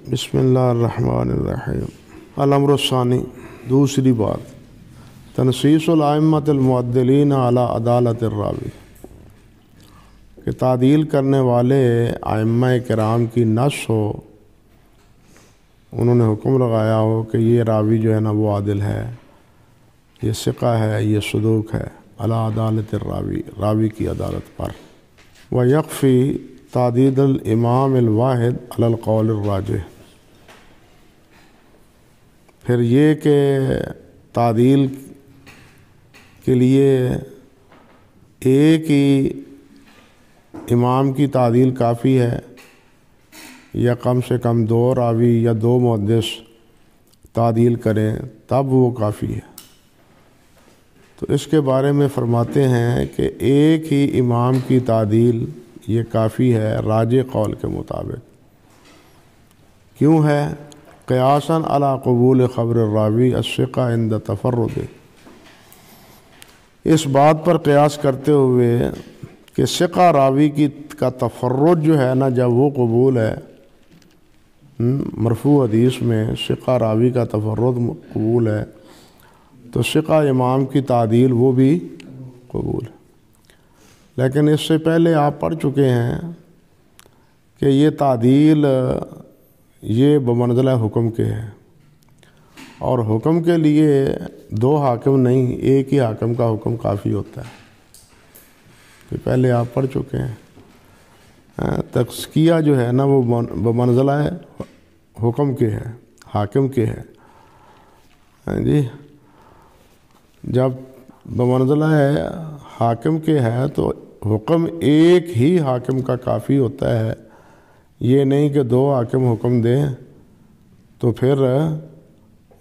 بسم اللہ الرحمن الرحیم۔ الامر الثانی، دوسری بات، تنصیص الائمۃ المعدلین علی عدالت الراوی، کہ تعدیل کرنے والے ائمہ کرام کی نص ہو، انہوں نے حکم لگایا ہو کہ یہ راوی جو ہے نا وہ عادل ہے، یہ ثقہ ہے، یہ صدوق ہے، علی عدالت الراوی، راوی کی عدالت پر۔ ویکفی تعدید الامام الواحد علی القول الراجح، پھر یہ کہ تعدیل کے لیے ایک ہی امام کی تعدیل کافی ہے یا کم سے کم دو راوی یا دو محدث تعدیل کریں تب وہ کافی ہے؟ تو اس کے بارے میں فرماتے ہیں کہ ایک ہی امام کی تعدیل یہ کافی ہے راجح قول کے مطابق۔ کیوں ہے؟ قیاساً علی قبول خبر الراوی الثقہ عند تفرد، اس بات پر قیاس کرتے ہوئے کہ ثقہ راوی کا تفرد جو ہے نا جب وہ قبول ہے، مرفوع حدیث میں ثقہ راوی کا تفرد قبول ہے تو ثقہ امام کی تعدیل وہ بھی قبول ہے۔ لیکن اس سے پہلے آپ پڑھ چکے ہیں کہ یہ تعدیل یہ بمنزلہ حکم کے ہے، اور حکم کے لیے دو حاکم نہیں، ایک ہی حاکم کا حکم کافی ہوتا ہے۔ یہ پہلے آپ پڑھ چکے ہیں۔ تزکیہ جو ہے نا وہ بمنزلہ حکم کے ہے، حاکم کے ہے جی۔ جب بمنزلہ حاکم کے ہے تو حکم ایک ہی حاکم کا کافی ہوتا ہے، یہ نہیں کہ دو حاکم حکم دیں تو پھر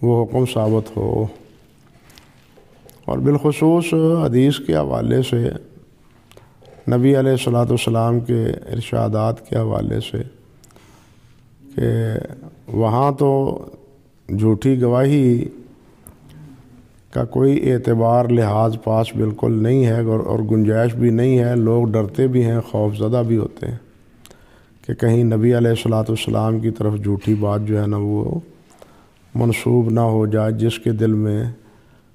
وہ حکم ثابت ہو۔ اور بالخصوص حدیث کے حوالے سے، نبی علیہ الصلوۃ والسلام کے ارشادات کے حوالے سے، کہ وہاں تو جھوٹی گواہی کا کوئی اعتبار لحاظ پاس بالکل نہیں ہے اور گنجائش بھی نہیں ہے، لوگ ڈرتے بھی ہیں، خوف زدہ بھی ہوتے ہیں کہ کہیں نبی علیہ الصلوۃ والسلام کی طرف جھوٹی بات جو ہے نا وہ منسوب نہ ہو جائے، جس کے دل میں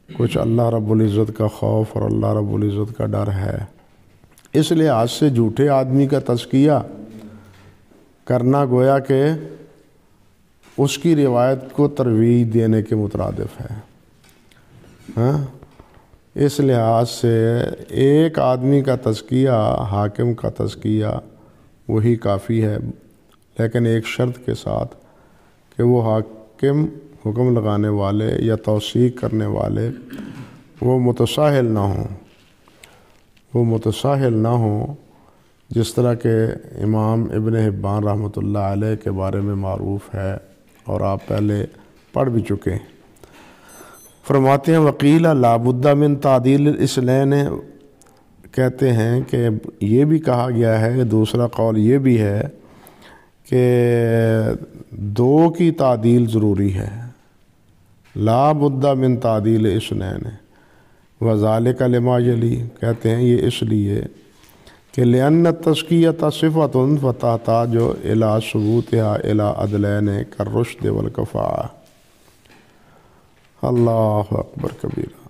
کچھ اللہ رب العزت کا خوف اور اللہ رب العزت کا ڈر ہے۔ اس لحاظ سے جھوٹے آدمی کا تزکیہ کرنا گویا کہ اس کی روایت کو ترویج دینے کے مترادف ہے۔ اس لحاظ سے ایک آدمی کا تزکیہ، حاکم کا تزکیہ وہی کافی ہے، لیکن ایک شرط کے ساتھ کہ وہ حاکم، حکم لگانے والے یا توثیق کرنے والے وہ متساہل نہ ہوں، وہ متساہل نہ ہوں، جس طرح کہ امام ابن حبان رحمۃ اللہ علیہ کے بارے میں معروف ہے اور آپ پہلے پڑھ بھی چکے ہیں۔ فرماتے ہیں وقیل لا بد من تعدیل الاثنین، کہتے ہیں کہ یہ بھی کہا گیا ہے، دوسرا قول یہ بھی ہے کہ دو کی تعدیل ضروری ہے، لا بد من تعدیل اثنین، وذالک لما یلی، کہتے ہیں یہ اس لیے کہ لأن التزکیۃ صفۃ فتحتاج الی ثبوتها الی عدلین کالرشد والکفاءۃ۔ اللہ اکبر کبیرہ،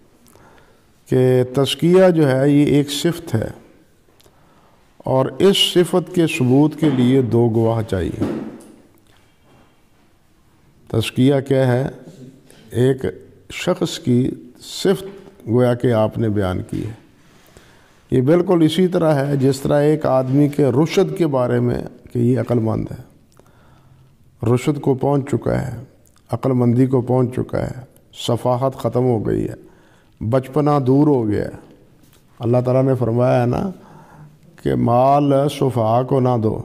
کہ تزکیہ جو ہے یہ ایک صفت ہے، اور اس صفت کے ثبوت کے لیے دو گواہ چاہیے۔ تزکیہ کیا ہے؟ ایک شخص کی صفت گویا کہ آپ نے بیان کی ہے۔ یہ بالکل اسی طرح ہے جس طرح ایک آدمی کے رشد کے بارے میں کہ یہ عقل مند ہے، رشد کو پہنچ چکا ہے، عقل مندی کو پہنچ چکا ہے، صفاحت ختم ہو گئی ہے، بچپنا دور ہو گیا ہے۔ اللہ تعالیٰ نے فرمایا ہے نا کہ مال سفہاء کو نہ دو،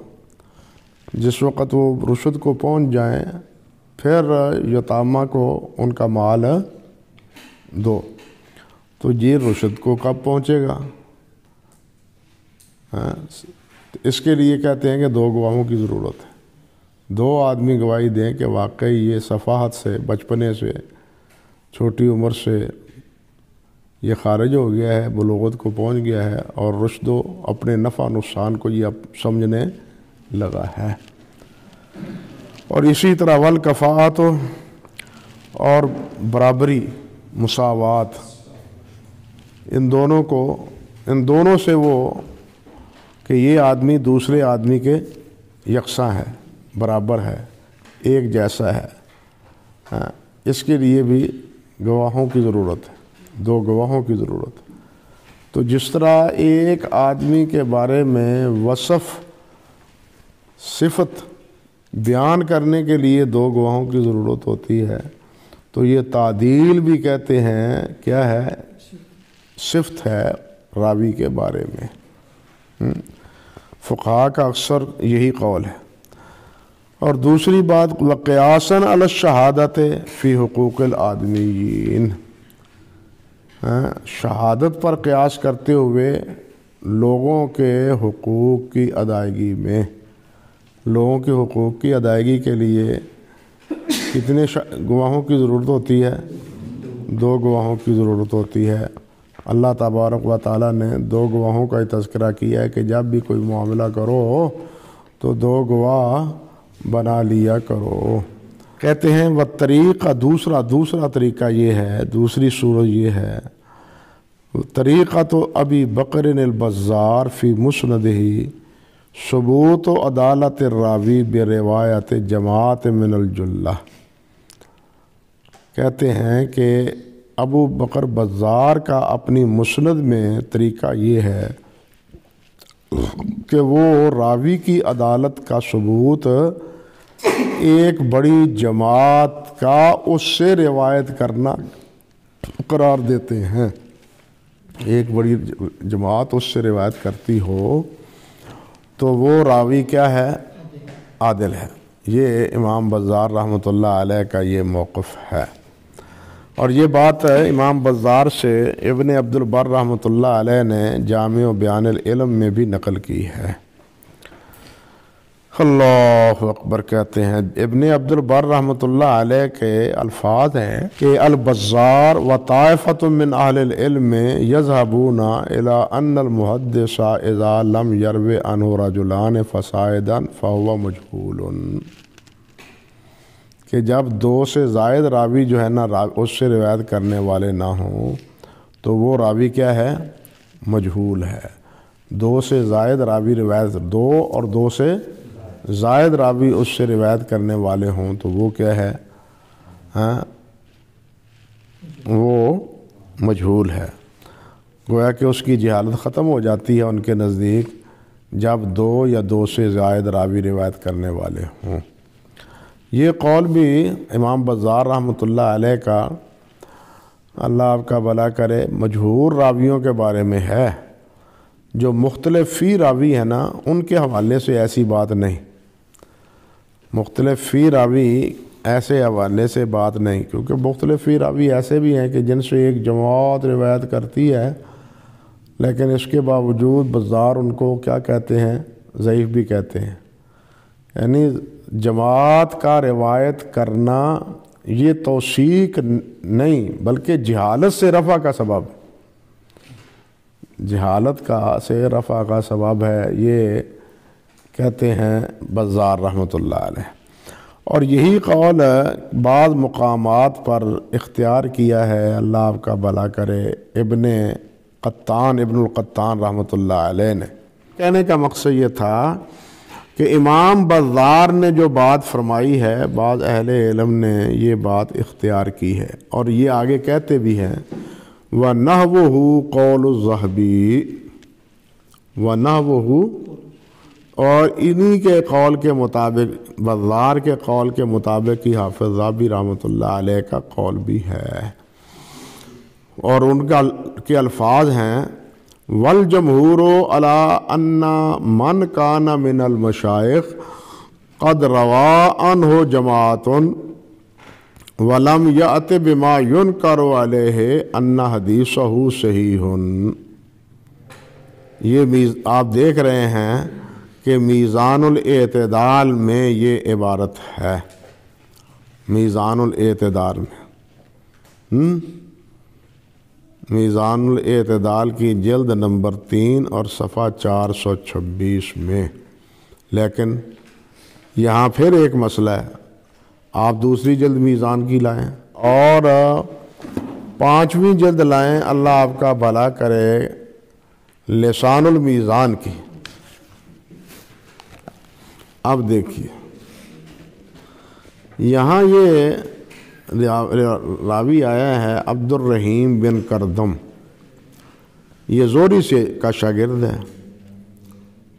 جس وقت وہ رشد کو پہنچ جائیں پھر یتامہ کو ان کا مال دو۔ تو یہ رشد کو کب پہنچے گا؟ اس کے لیے کہتے ہیں کہ دو گواہوں کی ضرورت ہے، دو آدمی گواہی دیں کہ واقعی یہ صفاحت سے، بچپنے سے، چھوٹی عمر سے یہ خارج ہو گیا ہے، بلوغت کو پہنچ گیا ہے، اور رشد و اپنے نفع نقصان کو یہ اب سمجھنے لگا ہے۔ اور اسی طرح والکفاءت اور برابری، مساوات، ان دونوں سے وہ کہ یہ آدمی دوسرے آدمی کے یکساں ہے، برابر ہے، ایک جیسا ہے، اس کے لیے بھی گواہوں کی ضرورت ہے، 2 گواہوں کی ضرورت ہے۔ تو جس طرح ایک آدمی کے بارے میں وصف، صفت بیان کرنے کے لیے 2 گواہوں کی ضرورت ہوتی ہے، تو یہ تعدیل بھی کہتے ہیں کیا ہے؟ صفت ہے راوی کے بارے میں۔ فقہاء کا اکثر یہی قول ہے۔ اور دوسری بات وقیاساً علی الشہادت فی حقوق الآدمیین، شہادت پر قیاس کرتے ہوئے لوگوں کے حقوق کی ادائیگی میں، لوگوں کے حقوق کی ادائیگی کے لیے کتنے گواہوں کی ضرورت ہوتی ہے؟ 2 گواہوں کی ضرورت ہوتی ہے۔ اللہ تبارک و تعالیٰ نے 2 گواہوں کا تذکرہ کیا ہے کہ جب بھی کوئی معاملہ کرو تو 2 گواہ بنا لیا کرو۔ کہتے ہیں وہ طریقہ دوسرا طریقہ یہ ہے، دوسری صورت یہ ہے، طریقہ تو ابی بکر البزار فی مسندہ ثبوت و عدالت الراوی بروایت جماعت من الجلہ۔ کہتے ہیں کہ ابو بکر بزار کا اپنی مسند میں طریقہ یہ ہے کہ وہ راوی کی عدالت کا ثبوت ایک بڑی جماعت کا اس سے روایت کرنا قرار دیتے ہیں۔ ایک بڑی جماعت اس سے روایت کرتی ہو تو وہ راوی کیا ہے؟ عادل ہے۔ یہ امام بزار رحمۃ اللہ علیہ کا یہ موقف ہے، اور یہ بات امام بزار سے ابن عبد البر رحمۃ اللہ علیہ نے جامع بیان العلم میں بھی نقل کی ہے۔ اللہ اکبر۔ کہتے ہیں ابن عبد البر رحمۃ اللہ علیہ کے الفاظ ہیں کہ البزار و طائفۃ من اہل العلم یذهبون الى ان المحدث اذا لم یروی عنہ رجلان فصاعدا فهو مجہول، کہ جب 2 سے زائد راوی جو ہے نا اس سے روایت کرنے والے نہ ہوں تو وہ راوی کیا ہے؟ مجہول ہے۔ 2 سے زائد راوی روایت، 2 اور 2 سے زائد راوی اس سے روایت کرنے والے ہوں تو وہ کیا ہے؟ وہ مجہول ہے۔ گویا کہ اس کی جہالت ختم ہو جاتی ہے ان کے نزدیک جب 2 یا 2 سے زائد راوی روایت کرنے والے ہوں۔ یہ قول بھی امام بزار رحمۃ اللہ علیہ کا، اللہ آپ کا بھلا کرے، مجہور راویوں کے بارے میں ہے۔ جو مختلف فی راوی ہے نا ان کے حوالے سے ایسی بات نہیں، مختلف فی راوی ایسے حوالے سے بات نہیں، کیونکہ مختلف فی راوی ایسے بھی ہیں کہ جن سے ایک جماعت روایت کرتی ہے لیکن اس کے باوجود بزار ان کو کیا کہتے ہیں؟ ضعیف بھی کہتے ہیں۔ یعنی جماعت کا روایت کرنا یہ توثیق نہیں بلکہ جہالت سے رفع کا سبب، جہالت کا سے رفع کا سبب ہے، یہ کہتے ہیں بزار رحمۃ اللہ علیہ۔ اور یہی قول بعض مقامات پر اختیار کیا ہے، اللہ آپ کا بھلا کرے، ابن القطان رحمۃ اللہ علیہ نے۔ کہنے کا مقصد یہ تھا کہ امام بزار نے جو بات فرمائی ہے بعض اہل علم نے یہ بات اختیار کی ہے، اور یہ آگے کہتے بھی ہیں وَنَحْوُهُ قَوْلُ الذَّهْبِي، وَنَحْوُهُ، اور انہی کے قول کے مطابق، بزار کے قول کے مطابق ہی حافظ ذہبی رحمۃ اللہ علیہ کا قول بھی ہے، اور ان کے الفاظ ہیں والجمہور علی ان من کان من المشائخ قد روا عنہ جماعت ولم یأت بما ینکر علیہ ان حدیثہ صحیح۔ یہ آپ دیکھ رہے ہیں کہ میزان الاعتدال میں یہ عبارت ہے، میزان الاعتدال میں، میزان الاعتدال کی جلد نمبر 3 اور صفحہ 426 میں۔ لیکن یہاں پھر ایک مسئلہ ہے، آپ دوسری جلد میزان کی لائیں اور 5ویں جلد لائیں، اللہ آپ کا بھلا کرے، لسان المیزان کی۔ اب دیکھیے یہاں یہ راوی آیا ہے عبد الرحیم بن کردم، یہ زوری سے کا شاگرد ہے،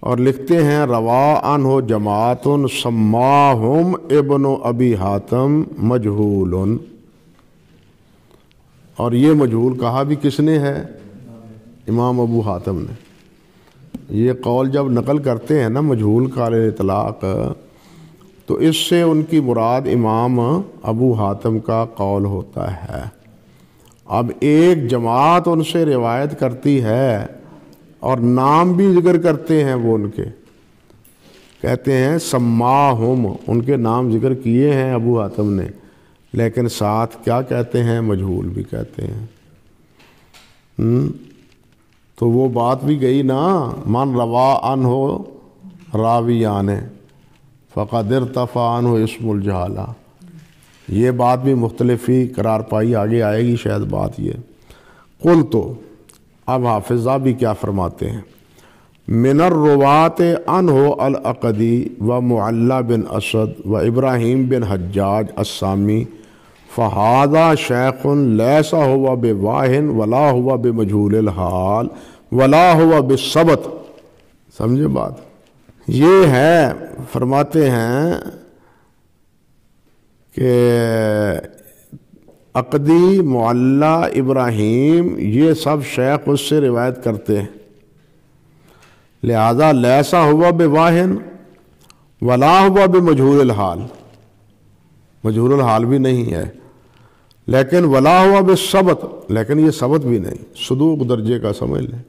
اور لکھتے ہیں روا عنہ جماعت سماہم ابن ابی حاتم مجہول، اور یہ مجہول کہا بھی کس نے ہے؟ امام ابو حاتم نے۔ یہ قول جب نقل کرتے ہیں نا مجہول کا اطلاق، تو اس سے ان کی مراد امام ابو حاتم کا قول ہوتا ہے۔ اب ایک جماعت ان سے روایت کرتی ہے اور نام بھی ذکر کرتے ہیں، وہ ان کے کہتے ہیں سماہم، ان کے نام ذکر کیے ہیں ابو حاتم نے، لیکن ساتھ کیا کہتے ہیں؟ مجہول بھی کہتے ہیں۔ تو وہ بات بھی گئی نا، من روا عنہ راویان فقد ارتفع عنہ اسم الجہالہ، یہ بات بھی مختلف ہی قرار پائی، آگے آئے گی شاید بات یہ۔ قل تو اب حافظہ بھی کیا فرماتے ہیں، من الروات عنہ العقدی و معلی بن اسد و ابراہیم بن حجاج السامی فہذا شیخ لیس ہوا بواہن ولا ہوا بمجہول الحال ولا ہوا بالثبت۔ سمجھے بات؟ یہ ہے، فرماتے ہیں کہ عقدی، معلی، ابراہیم، یہ سب شیخ اس سے روایت کرتے ہیں، لہذا لیسا ہوا بواہن ولا ہوا بمجہول الحال، مجہول الحال بھی نہیں ہے، لیکن ولا ہوا بالثبت، لیکن یہ ثبت بھی نہیں، صدوق درجے کا سمجھ لیں،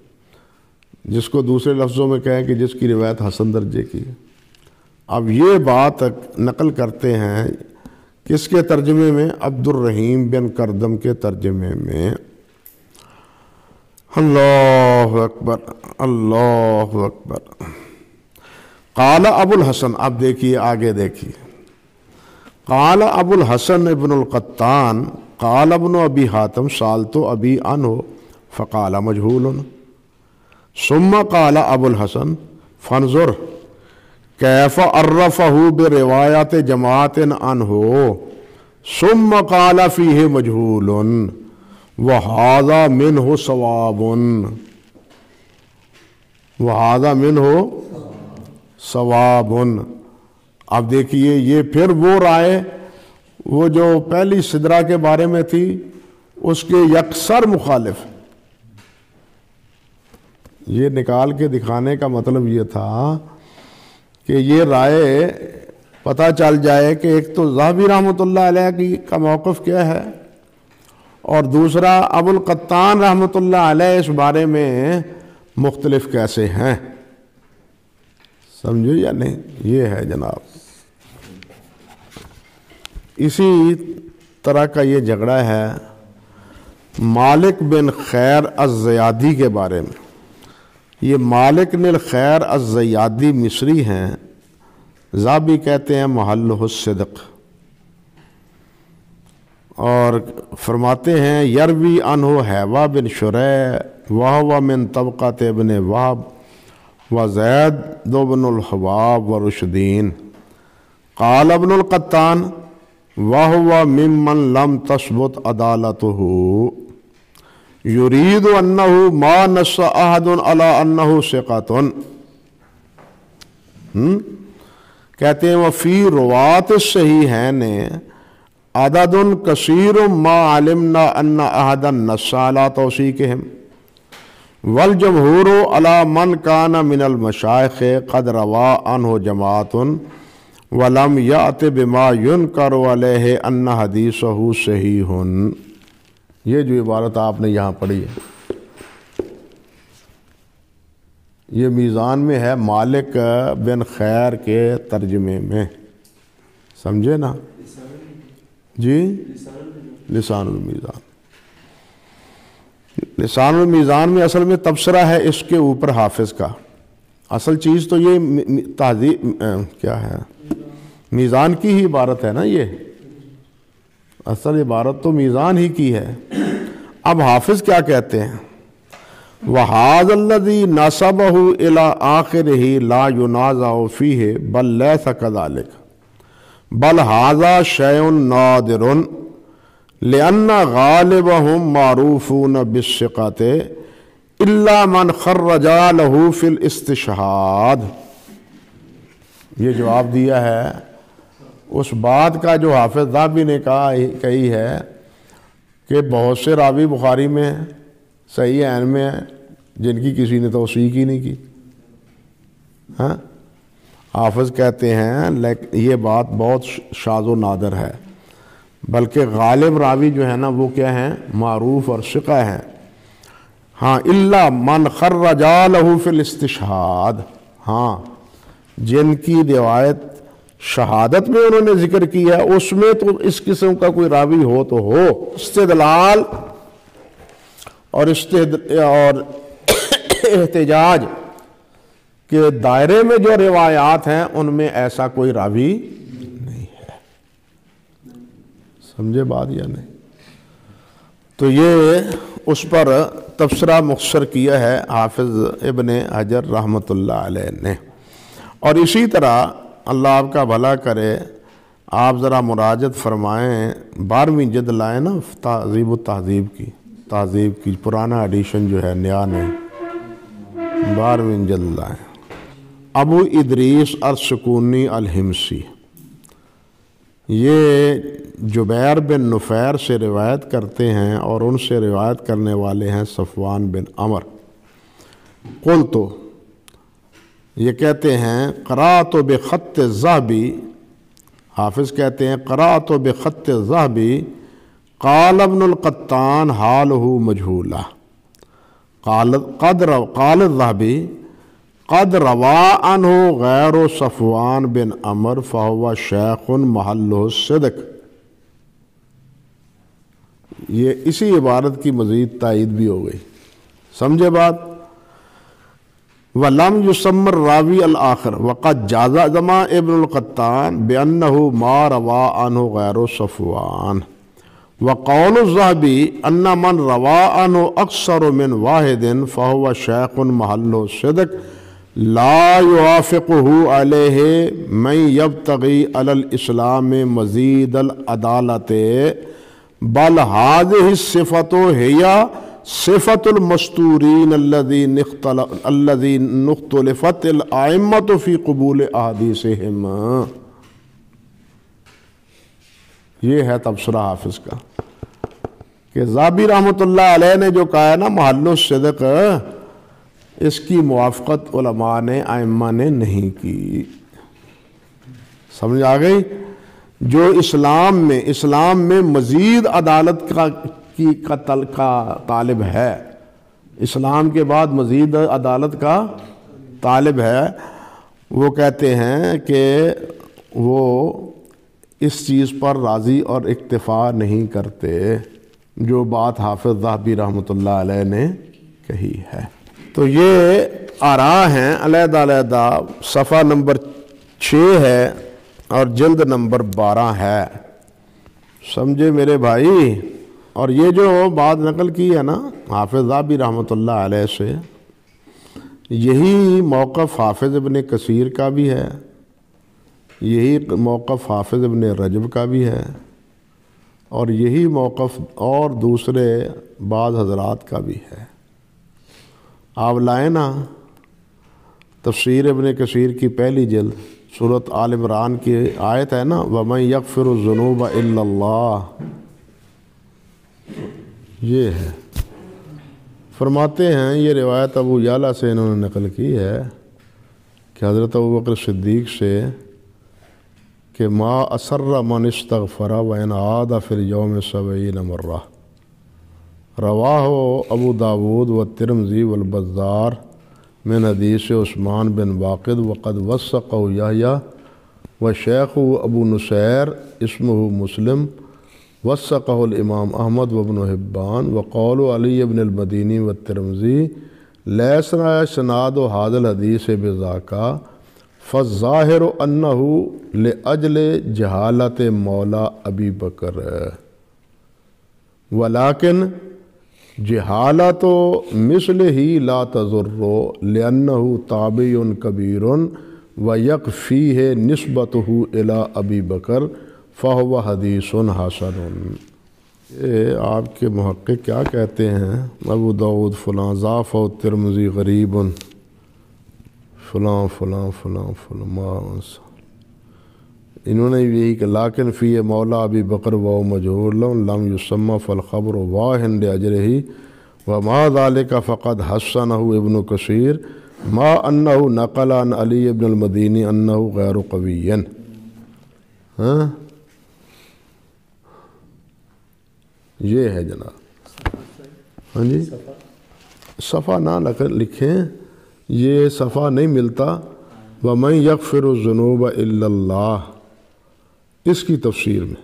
جس کو دوسرے لفظوں میں کہیں کہ جس کی روایت حسن درجے کی ہے۔ اب یہ بات نقل کرتے ہیں کس کے ترجمے میں؟ عبد الرحیم بن کردم کے ترجمے میں۔ اللہ اکبر، اللہ اکبر۔ قال ابو الحسن، اب دیکھیے آگے دیکھیے، قال ابو الحسن ابن القطان قال ابن ابی حاتم سالت ابی عنہ فقال مجہول، ثم قال ابو الحسن فانظر کیف عرفہ بروایات جماعت عنہ ثم قال فیہ مجہول وہذا منہ صواب، وہذا منہ صواب۔ اب دیکھیے یہ پھر وہ رائے، وہ جو پہلی سدرہ کے بارے میں تھی، اس کے یکسر مخالف۔ یہ نکال کے دکھانے کا مطلب یہ تھا کہ یہ رائے پتہ چل جائے کہ ایک تو ذہبی رحمۃ اللہ علیہ کا موقف کیا ہے، اور دوسرا ابو القطان رحمۃ اللہ علیہ اس بارے میں مختلف کیسے ہیں۔ سمجھے یا نہیں؟ یہ ہے جناب، اسی طرح کا یہ جھگڑا ہے مالک بن خیر الزیادی کے بارے میں۔ یہ مالک بن خیر الزیادی مصری ہیں، ذابی کہتے ہیں محلہ الصدق، اور فرماتے ہیں یروی عنہ حیوہ بن شریح وہو من طبقات ابن وہب و زید بن الحباب و رشدین، قال ابن القطان وہو ممن لم تثبت عدالتہ یرید انہ ما نص احد علی انہ ثقۃ، کہتے ہیں وفی روات الصحیحین عدد کثیر ما علمنا ان احدا نص علی توثیقہم والجمہور علی من کان من المشائخ قد روا عنہ جماعت ولم یأت بما ینکر علیہ ان حدیثہ صحیح۔ یہ جو عبارت آپ نے یہاں پڑھی ہے، یہ میزان میں ہے مالک بن خیر کے ترجمے میں، سمجھے نا جی؟ لسان المیزان، لسان المیزان میں اصل میں تبصرہ ہے اس کے اوپر حافظ کا، اصل چیز تو یہ تہذیب کیا ہے، میزان کی ہی عبارت ہے نا یہ۔ اصل عبارت تو میزان ہی کی ہے۔ اب حافظ کیا کہتے ہیں؟ وَهَذَا الَّذِي نَسَبَهُ إِلَىٰ آخِرِهِ لَا يُنَازَعُ فِيهِ بَلْ لَيْسَ كَذَلِكَ بَلْ هَذَا شَيْءٌ نَادِرٌ لِأَنَّ غَالِبَهُمْ مَعْرُوفُونَ بِالثِّقَةِ إِلَّا مَنْ خَرَّجَ لَهُ فِي الْإِسْتِشْهَادِ۔ یہ جواب دیا ہے اس بات کا جو حافظ ذہبی نے کہی ہے کہ بہت سے راوی بخاری میں ہیں، صحیح عین میں ہیں، جن کی کسی نے توثیق ہی نہیں کی۔ ہاں، حافظ کہتے ہیں لیکن یہ بات بہت شاذ و نادر ہے، بلکہ غالب راوی جو ہے نا وہ کیا ہیں؟ معروف اور ثقہ ہیں۔ ہاں، الا من خرج له فی الاستشہاد، ہاں جن کی روایت شہادت میں انہوں نے ذکر کیا ہے اس میں تو اس قسم کا کوئی راوی ہو تو ہو۔ استدلال اور احتجاج کے دائرے میں جو روایات ہیں ان میں ایسا کوئی راوی نہیں ہے۔ سمجھے بات یا نہیں؟ تو یہ اس پر تبصرہ مختصر کیا ہے حافظ ابن حجر رحمۃ اللہ علیہ نے۔ اور اسی طرح اللہ آپ کا بھلا کرے، آپ ذرا مراجعت فرمائیں 12ویں جلد لائیں نا تہذیب و تہذیب کی پرانا ایڈیشن جو ہے، نیا نہیں، 12ویں جلد لائیں۔ ابو ادریس السکونی الحمصی، یہ جبیر بن نفیر سے روایت کرتے ہیں اور ان سے روایت کرنے والے ہیں صفوان بن عمر۔ قلت، یہ کہتے ہیں قرأت بخط الذہبی، حافظ کہتے ہیں قرأت بخط الذہبی قال ابن القطان حالہ مجہولہ قال الذہبی قد روا عنہ غیر صفوان بن عمر فہو شیخ محلہ الصدق۔ یہ اسی عبارت کی مزید تائید بھی ہو گئی، سمجھے بات؟ وَلَمْ يُسَمَّ الرَّاوِي الْآخِرَ وَقَدْ جَازَمَ ابن القطان بِأَنَّهُ مَا رَوَى عَنْهُ غَيْرُ صَفْوَانَ وَقَوْلُ الذَّهَبِي أَنَّ مَنْ رَوَى عَنْهُ أَكْثَرُ مِنْ وَاحِدٍ فَهُوَ شَيْخٌ مَحَلُّهُ الصِّدْقِ لَا يُوَافِقُهُ عَلَيْهِ مَنْ يَبْتَغِي عَلَى الْإِسْلَامِ مَزِيدَ الْعَدَالَةِ بَلْ هَذِهِ الصِّفَةُ هِيَ صفت المستورین الذین اختلفت الائمۃ فی قبول احادیثہم۔ یہ ہے تبصرہ حافظ کا کہ ذہبی رحمۃ اللہ علیہ نے جو کہا ہے نا محل الصدق، اس کی موافقت علماء نے ائمہ نے نہیں کی۔ سمجھ آ گئی؟ جو اسلام میں مزید عدالت کا طالب ہے، اسلام کے بعد مزید عدالت کا طالب ہے، وہ کہتے ہیں کہ وہ اس چیز پر راضی اور اکتفا نہیں کرتے جو بات حافظ ذہبی رحمۃ اللہ علیہ نے کہی ہے۔ تو یہ آراء ہیں علیحدہ علیحدہ، صفحہ نمبر 6 ہے اور جلد نمبر 12 ہے، سمجھے میرے بھائی؟ اور یہ جو بات نقل کی ہے نا حافظ ذہبی رحمۃ اللہ علیہ سے، یہی موقف حافظ ابن کثیر کا بھی ہے، یہی موقف حافظ ابن رجب کا بھی ہے، اور یہی موقف اور دوسرے بعض حضرات کا بھی ہے۔ آپ لائیں نا تفسیر ابن کثیر کی پہلی جلد، سورۃ آل عمران کی آیت ہے نا وَمَن يَغْفِرُ الذُّنُوبَ إِلَّا اللَّهُ، یہ ہے۔ فرماتے ہیں یہ روایت ابو یعلا سے انہوں نے نقل کی ہے کہ حضرت ابوبکر صدیق سے کہ ما اسر من استغفر وان عاد فی اليوم 70 مرہ، رواہ ابو داود والترمذی والبزار من حدیث عثمان بن واقد وقد وثقہ یحییٰ وشیخ ابو نصیر اسمہ مسلم وثقہ الامام احمد وابن حبان وقول علی ابن المدینی والترمذی لیس سناد هذا الحدیث بذاکا فالظاہر انہ لأجل جہالت مولا ابی بکر۔ ولیکن جہالت مثل ہی لا تضر لأنہ تابع کبیر ویکفیہ نسبتہ الی ابی بکر فہو حدیث حسن۔ آپ کے محقق کیا کہتے ہیں؟ ابو داؤد فلاں ضعف و ترمذی غریب فلاں فلاں فلاں فلاں، انہوں نے یہی کہ لیکن فی مولا ابی بکر و مجہول لم یسمى فالخبر واہن لاجرہ وما ذلك فقد حسنہ ابن کثیر ما انہ نقل عن علی ابن المدینی انہ غیر قوی۔ یہ ہے جناب۔ ہاں جی، صفحہ نہ لکھیں، یہ صفحہ نہیں ملتا۔ وَمَن يَغْفِرُ الذُّنُوبَ إِلَّا اللَّهُ، اس کی تفسیر میں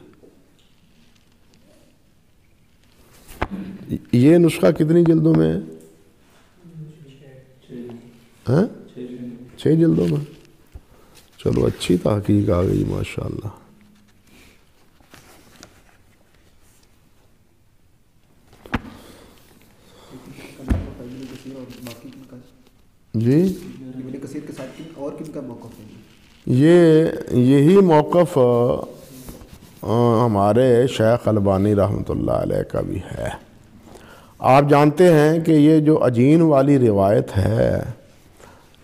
یہ نسخہ کتنی جلدوں میں ہے؟ 6 جلدوں میں۔ چلو اچھی تحقیق آ گئی ماشاءاللہ۔ جی یہی موقف ہمارے شیخ البانی رحمۃ اللہ علیہ کا بھی ہے۔ آپ جانتے ہیں کہ یہ جو عجین والی روایت ہے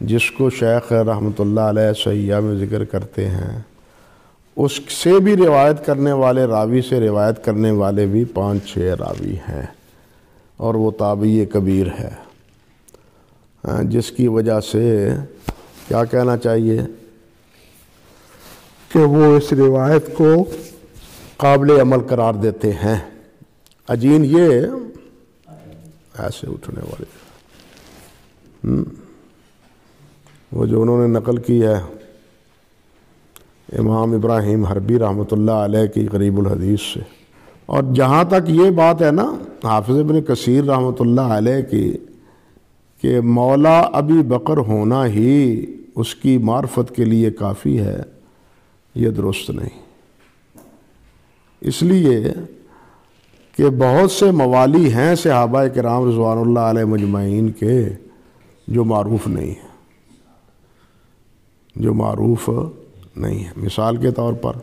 جس کو شیخ رحمۃ اللہ علیہ صحیحہ میں ذکر کرتے ہیں، اس سے بھی روایت کرنے والے راوی سے روایت کرنے والے بھی 5-6 راوی ہیں، اور وہ تابعی کبیر ہے، جس کی وجہ سے کیا کہنا چاہیے کہ وہ اس روایت کو قابل عمل قرار دیتے ہیں۔ عجین یہ ایسے اٹھنے والے وہ جو انہوں نے نقل کی ہے امام ابراہیم حربی رحمۃ اللہ علیہ کی غریب الحدیث سے۔ اور جہاں تک یہ بات ہے نا حافظ ابن کثیر رحمۃ اللہ علیہ کی کہ مولا ابی بکر ہونا ہی اس کی معرفت کے لیے کافی ہے، یہ درست نہیں، اس لیے کہ بہت سے موالی ہیں صحابہ کرام رضوان اللہ علیہ مجمعین کے جو معروف نہیں ہیں، مثال کے طور پر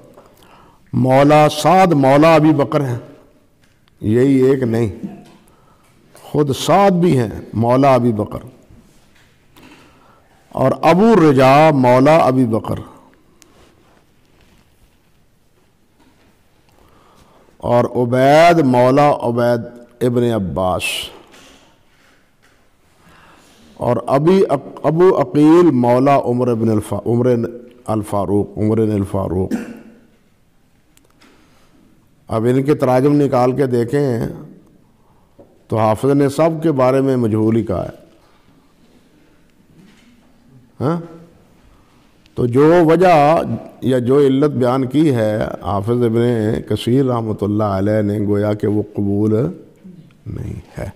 مولا سعد مولا ابی بکر ہیں، یہی ایک نہیں، خود سعد بھی ہیں مولا ابی بکر، اور ابو رجا مولا ابی بکر، اور عبید مولا عبید ابن عباس، اور ابو عقیل مولا عمر الفاروق۔ اب ان کے تراجم نکال کے دیکھیں تو حافظ نے سب کے بارے میں مجہول ہی کہا ہے، تو جو وجہ یا جو علت بیان کی ہے حافظ ابن کثیر رحمۃ اللہ علیہ نے گویا کہ وہ قبول نہیں ہے۔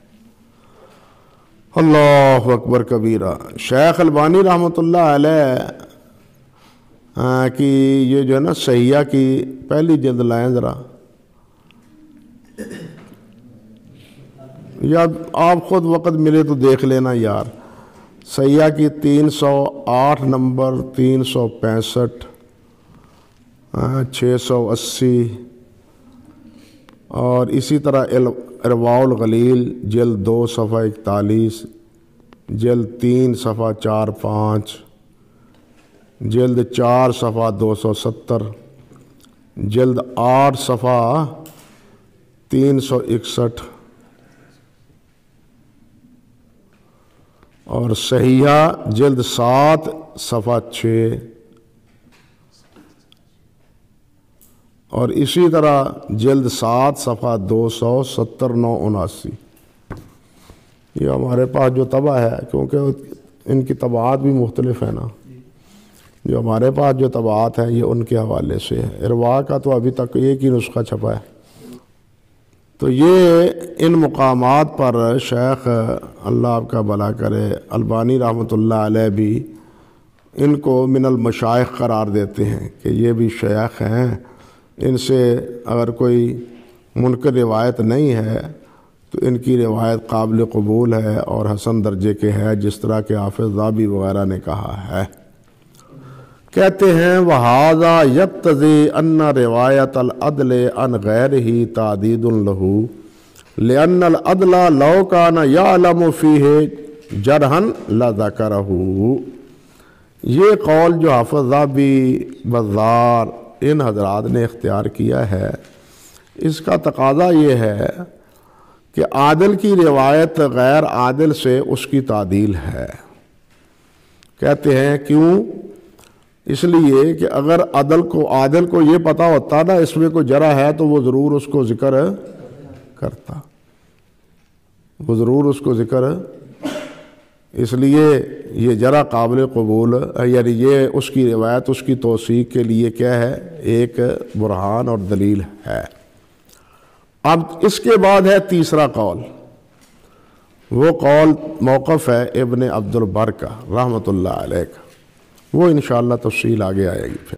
اللہ اکبر کبیرہ۔ شیخ البانی رحمۃ اللہ علیہ کی یہ جو ہے نا صحیحہ کی پہلی جلد لائیں ذرا، یا آپ خود وقت ملے تو دیکھ لینا یار، صحیحہ کی 308 نمبر، 365، 680، اور اسی طرح ارواء الغلیل جلد 2 صفحہ 41، جلد 3 صفحہ 4-5، جلد 4 صفحہ 270، جلد 8 صفحہ 361، اور صحیحہ جلد 7 صفحہ 6، اور اسی طرح جلد 7 صفحہ 270-979۔ یہ ہمارے پاس جو طبع ہے، کیونکہ ان کی طبعات بھی مختلف ہیں نا، جو ہمارے پاس جو طبعات ہیں یہ ان کے حوالے سے ہے۔ ارواح کا تو ابھی تک ایک ہی نسخہ چھپا ہے۔ تو یہ ان مقامات پر شیخ اللہ آپ کا بھلا کرے البانی رحمۃ اللہ علیہ بھی ان کو من المشائخ قرار دیتے ہیں کہ یہ بھی شیخ ہیں، ان سے اگر کوئی منکر روایت نہیں ہے تو ان کی روایت قابل قبول ہے اور حسن درجے کے ہے، جس طرح کہ حافظ ذہبی وغیرہ نے کہا ہے۔ کہتے ہیں وَهَذَا يَقْتَضِي أَنَّ رِوَایَةَ الْعَدْلِ عَنْ غَيْرِهِ تَعْدِيدٌ لَهُ لِأَنَّ الْعَدْلَ لَوْ كَانَ يَعْلَمُ فِيهِ جَرْحًا لَذَكَرَهُ۔ یہ قول جو حافظ ذہبی، بزار، ان حضرات نے اختیار کیا ہے، اس کا تقاضا یہ ہے کہ عادل کی روایت غیر عادل سے اس کی تعدیل ہے۔ کہتے ہیں کیوں؟ اس لیے کہ اگر عادل کو یہ پتہ ہوتا نا اس میں کوئی جرح ہے تو وہ ضرور اس کو ذکر کرتا، وہ ضرور اس کو ذکر، اس لیے یہ جرح قابل قبول، یعنی یہ اس کی روایت اس کی توثیق کے لیے کیا ہے؟ ایک برہان اور دلیل ہے۔ اب اس کے بعد ہے تیسرا قول، وہ قول موقف ہے ابن عبد البر کا رحمۃ اللہ علیہ کا، وہ انشاءاللہ تفصیل آگے آئے گی پھر۔